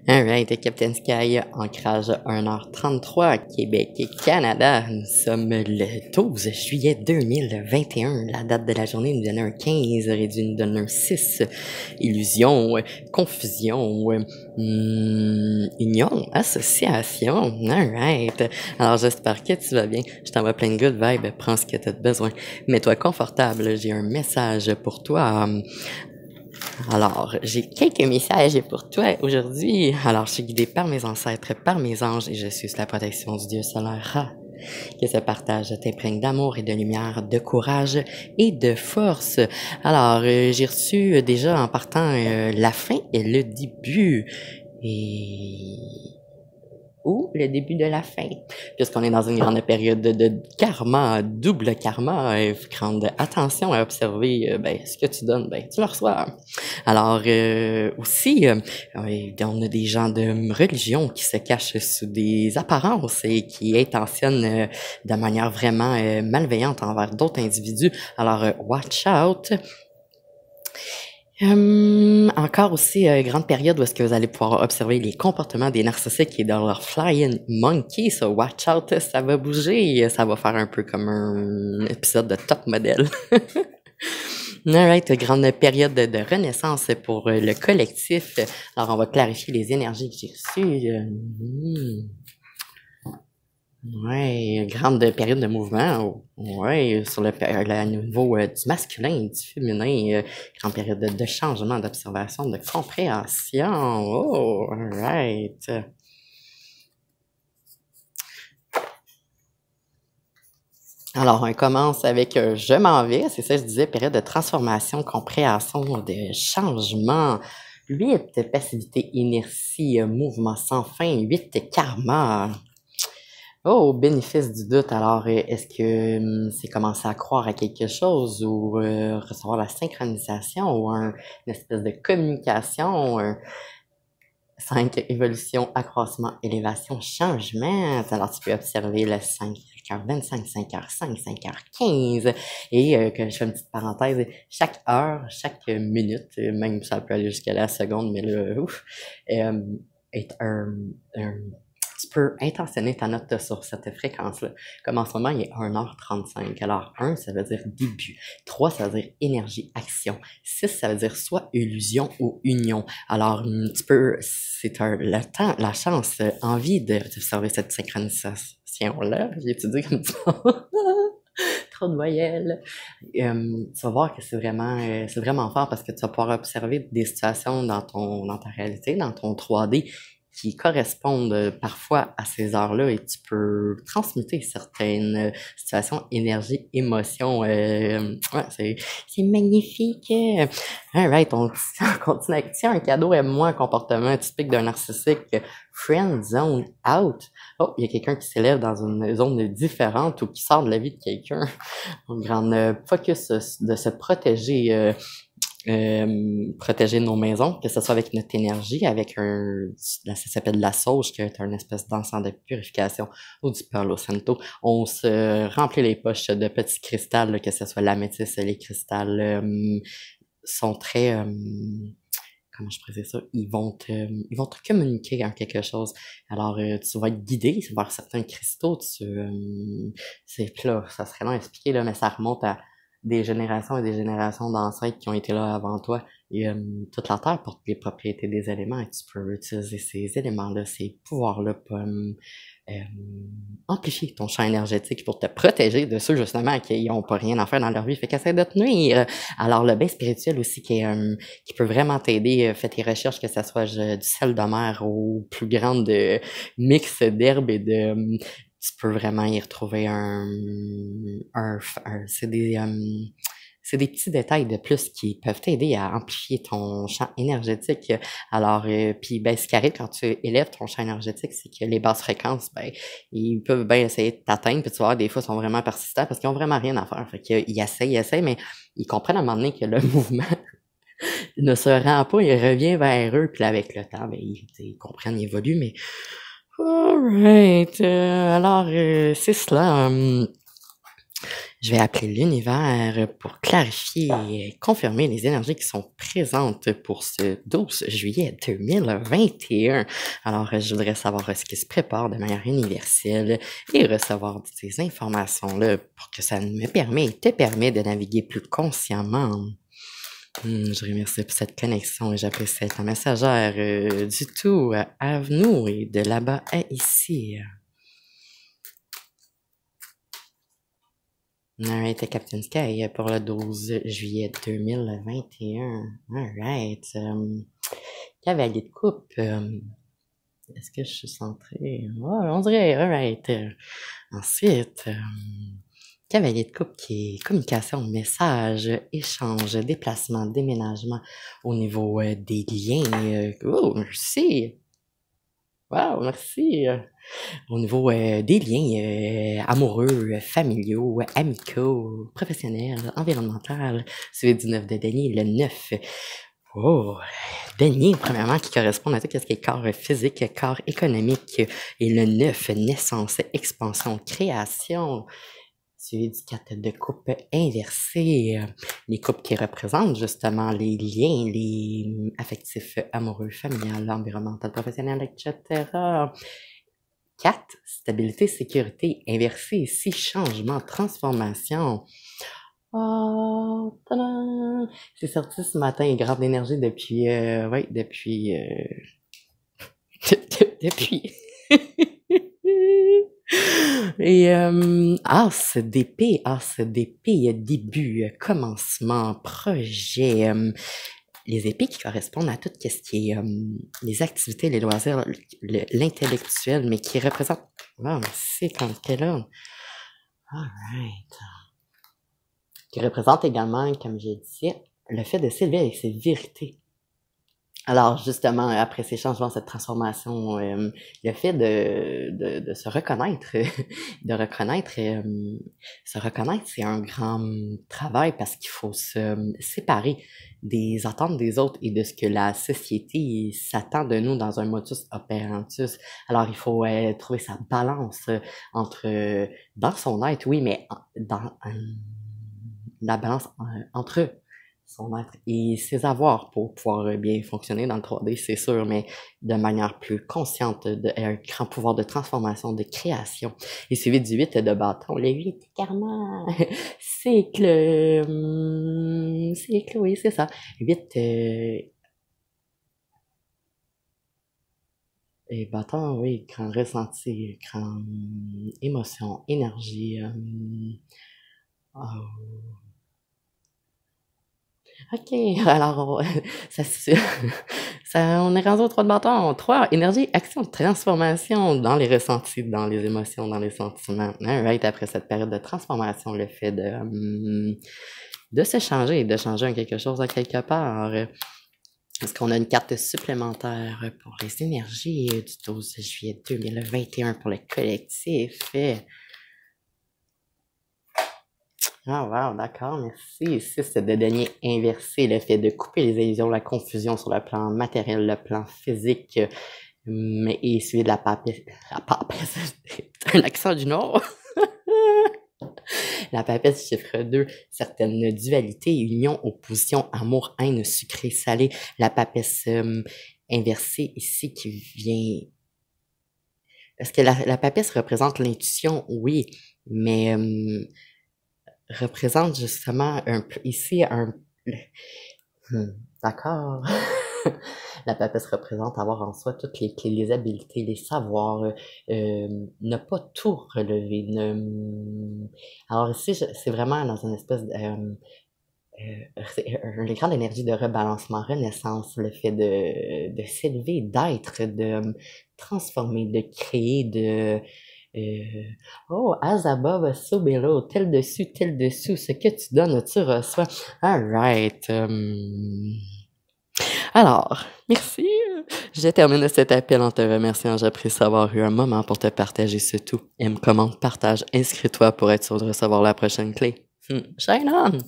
Alright, Captain Sky, ancrage 1h33, Québec et Canada. Nous sommes le 12 juillet 2021. La date de la journée nous donne un 15, réduit nous donne un 6. Illusion, confusion, union, association. Alright. Alors j'espère que tu vas bien. Je t'envoie plein de good vibes. Prends ce que tu as besoin. Mets-toi confortable. J'ai un message pour toi. Alors, j'ai quelques messages pour toi aujourd'hui. Alors, je suis guidé par mes ancêtres, par mes anges, et je suis sous la protection du Dieu solaire Ra. Que ce partage t'imprègne d'amour et de lumière, de courage et de force. Alors, j'ai reçu déjà en partant la fin et le début. Et ou le début de la fin, puisqu'on est dans une grande période de karma, double karma, grande attention à observer ce que tu donnes, tu le reçois. Alors aussi, on a des gens de religion qui se cachent sous des apparences et qui intentionnent de manière vraiment malveillante envers d'autres individus. Alors, watch out! Encore aussi, grande période où est-ce que vous allez pouvoir observer les comportements des narcissiques qui est dans leur flying monkey, so watch out, ça va bouger, ça va faire un peu comme un épisode de Top Model. Alright, grande période de renaissance pour le collectif. Alors, on va clarifier les énergies que j'ai reçues. Ouais, grande période de mouvement. Ouais, sur le niveau du masculin et du féminin. Grande période de changement, d'observation, de compréhension. Oh, alright. Alors, on commence avec je m'en vais. C'est ça, je disais, période de transformation, compréhension, de changement. 8, passivité, inertie, mouvement sans fin. 8, karma. Oh, bénéfice du doute. Alors, est-ce que c'est commencer à croire à quelque chose ou recevoir la synchronisation ou une espèce de communication? 5, évolution, accroissement, élévation, changement. Alors, tu peux observer le 5h25, 5h05, 5h15. Et que je fais une petite parenthèse, chaque heure, chaque minute, même ça peut aller jusqu'à la seconde, mais là, ouf, est tu peux intentionner ta note sur cette fréquence-là. Comme en ce moment, il est 1h35. Alors, 1, ça veut dire début. 3, ça veut dire énergie, action. 6, ça veut dire soit illusion ou union. Alors, tu peux, c'est le temps, la chance, envie d'observer cette synchronisation-là. J'ai étudié comme ça. Trop de voyelles. Tu vas voir que c'est vraiment fort parce que tu vas pouvoir observer des situations dans ta réalité, dans ton 3D, qui correspondent parfois à ces heures-là et tu peux transmuter certaines situations, énergie, émotions. Ouais, c'est magnifique. Alright, on continue avec tiens, un cadeau, aime-moi, un comportement typique d'un narcissique, friend zone out. Oh, il y a quelqu'un qui s'élève dans une zone différente ou qui sort de la vie de quelqu'un. Un grand focus de se protéger. Protéger nos maisons, que ce soit avec notre énergie, avec ça s'appelle la sauge, qui est une espèce d'encens de purification, ou du Palo Santo. On se remplit les poches de petits cristals, là, que ce soit l'améthyste, les cristals sont très, comment je pourrais dire ça, ils vont te communiquer en quelque chose. Alors, tu vas être guidé vers certains cristaux, c'est là, ça serait long à expliquer, là, mais ça remonte à des générations et des générations d'ancêtres qui ont été là avant toi. Et toute la Terre porte les propriétés des éléments et tu peux utiliser ces éléments-là, ces pouvoirs-là pour amplifier ton champ énergétique pour te protéger de ceux justement qui n'ont pas rien à faire dans leur vie, fait qu'essaie de te nuire. Alors le bain spirituel aussi qui peut vraiment t'aider, fais tes recherches, que ce soit du sel de mer au plus grand mix d'herbes et tu peux vraiment y retrouver c'est des petits détails de plus qui peuvent t'aider à amplifier ton champ énergétique. Alors, puis ce qui arrive quand tu élèves ton champ énergétique, c'est que les basses fréquences, ils peuvent bien essayer de t'atteindre, puis tu vois, des fois, ils sont vraiment persistants parce qu'ils ont vraiment rien à faire. Fait qu'ils essayent, mais ils comprennent à un moment donné que le mouvement ne se rend pas, il revient vers eux, puis là, avec le temps, ils comprennent, ils évoluent, mais alright. Alors, c'est cela. Je vais appeler l'univers pour clarifier et confirmer les énergies qui sont présentes pour ce 12 juillet 2021. Alors, je voudrais savoir ce qui se prépare de manière universelle et recevoir ces informations-là pour que ça te permet de naviguer plus consciemment. Je remercie pour cette connexion et j'apprécie être la messagère du tout à nous et de là-bas à ici. Alright, Captain Sky pour le 12 juillet 2021. Alright. Cavalier de coupe. Est-ce que je suis centré? Ouais, on dirait, alright. Ensuite, cavalier de coupe qui est communication, message, échange, déplacement, déménagement au niveau des liens. Oh, merci. Wow, merci. Au niveau des liens amoureux, familiaux, amicaux, professionnels, environnementaux, celui du 9 de denier, le 9. Oh, denier, premièrement, qui correspond à tout ce qui est corps physique, corps économique, et le 9, naissance, expansion, création. Suivi du 4 de coupe inversé, les coupes qui représentent justement les liens, les affectifs, amoureux, familial, environnemental, professionnel, etc. 4, stabilité, sécurité, inversé ici, changement, transformation. Oh, tada! C'est sorti ce matin, grave d'énergie depuis, depuis, depuis. Et as d'épée, début, commencement, projet, les épées qui correspondent à tout ce qui est les activités, les loisirs, l'intellectuel, mais qui représentent... Oh, c'est quand quelle heure? Alright. Qui représente également, comme j'ai dit, le fait de s'élever avec ses vérités. Alors, justement, après ces changements, cette transformation, le fait de se reconnaître, se reconnaître, c'est un grand travail parce qu'il faut se séparer des attentes des autres et de ce que la société s'attend de nous dans un modus operandi. Alors, il faut trouver sa balance entre, dans son être, oui, mais dans la balance entre son être et ses avoirs pour pouvoir bien fonctionner dans le 3D, c'est sûr, mais de manière plus consciente, un grand pouvoir de transformation, de création. Et suivi du 8 de bâton. Le 8, karma, cycle, oui, c'est ça. 8, et bâton, oui, grand ressenti, grand émotion, énergie, oh. OK, alors on est rendu au 3 de bâton. 3, énergie, action, transformation dans les ressentis, dans les émotions, dans les sentiments. Alright, après cette période de transformation, le fait de se changer, de changer en quelque chose à quelque part. Est-ce qu'on a une carte supplémentaire pour les énergies du 12 juillet 2021 pour le collectif? Ah, wow, d'accord, merci. Ici, c'est de denier inversé, le fait de couper les illusions, la confusion sur le plan matériel, le plan physique, mais et celui de la papesse, c'est un accent du Nord. La papesse chiffre 2, certaines dualités, union, opposition, amour, haine, sucré, salé. La papesse inversée ici qui vient... Parce que la papesse représente l'intuition, oui, mais... représente justement ici un... D'accord. La papesse représente avoir en soi toutes les clés, les habiletés, les savoirs, ne pas tout relever. Alors ici, c'est vraiment dans une espèce une grande énergie de rebalancement, renaissance, le fait de s'élever, d'être, de transformer, de créer, oh, as above, so below, tel dessus, ce que tu donnes, tu reçois. Alright. Alors, merci. Je termine cet appel en te remerciant. J'apprécie avoir eu un moment pour te partager ce tout. Aime, commente, partage, inscris-toi pour être sûr de recevoir la prochaine clé. Shine on!